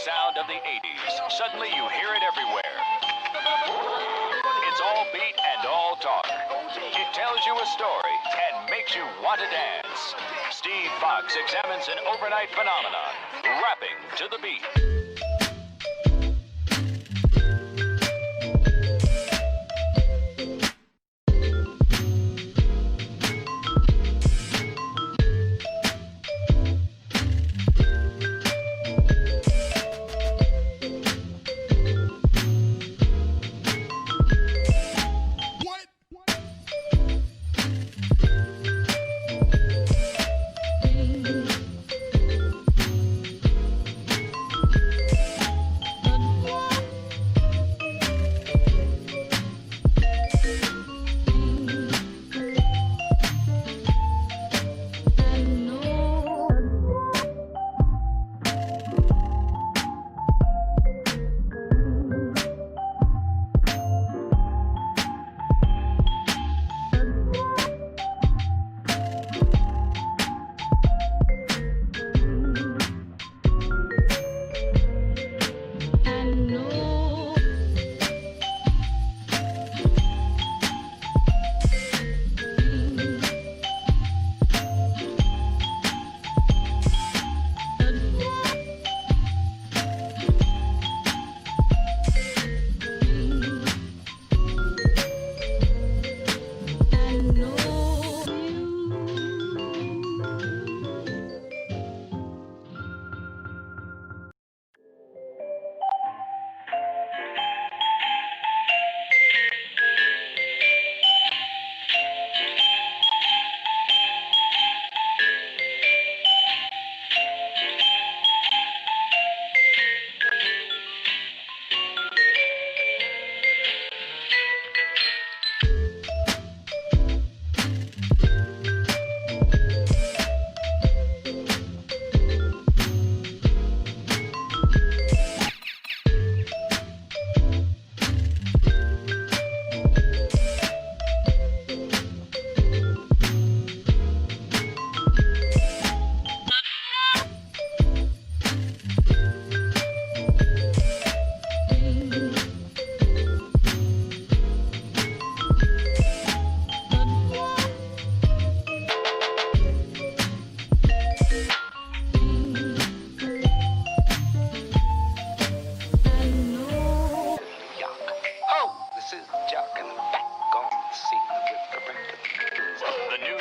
Sound of the 80s. Suddenly you hear it everywhere. It's all beat and all talk. It tells you a story and makes you want to dance. Steve Fox examines an overnight phenomenon, rapping to the beat.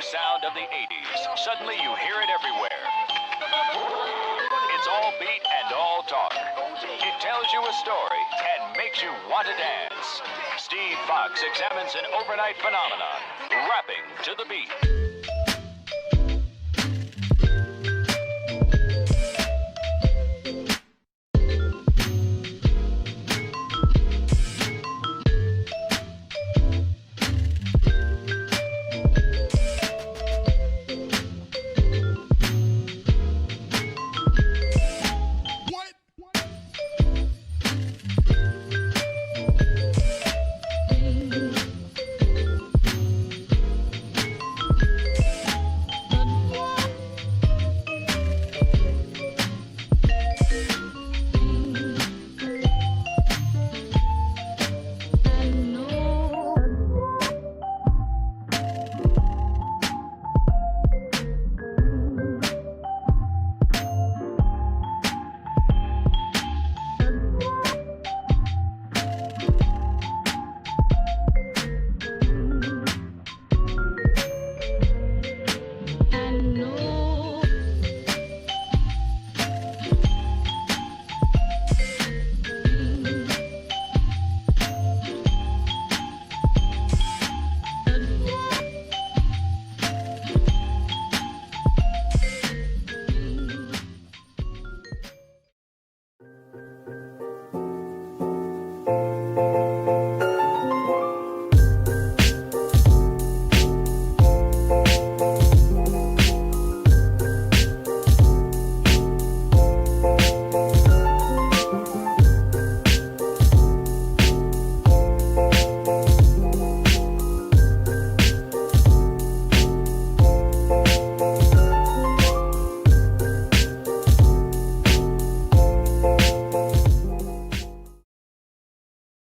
Sound of the 80s. Suddenly you hear it everywhere. It's all beat and all talk. It tells you a story and makes you want to dance. Steve Fox examines an overnight phenomenon, rapping to the beat.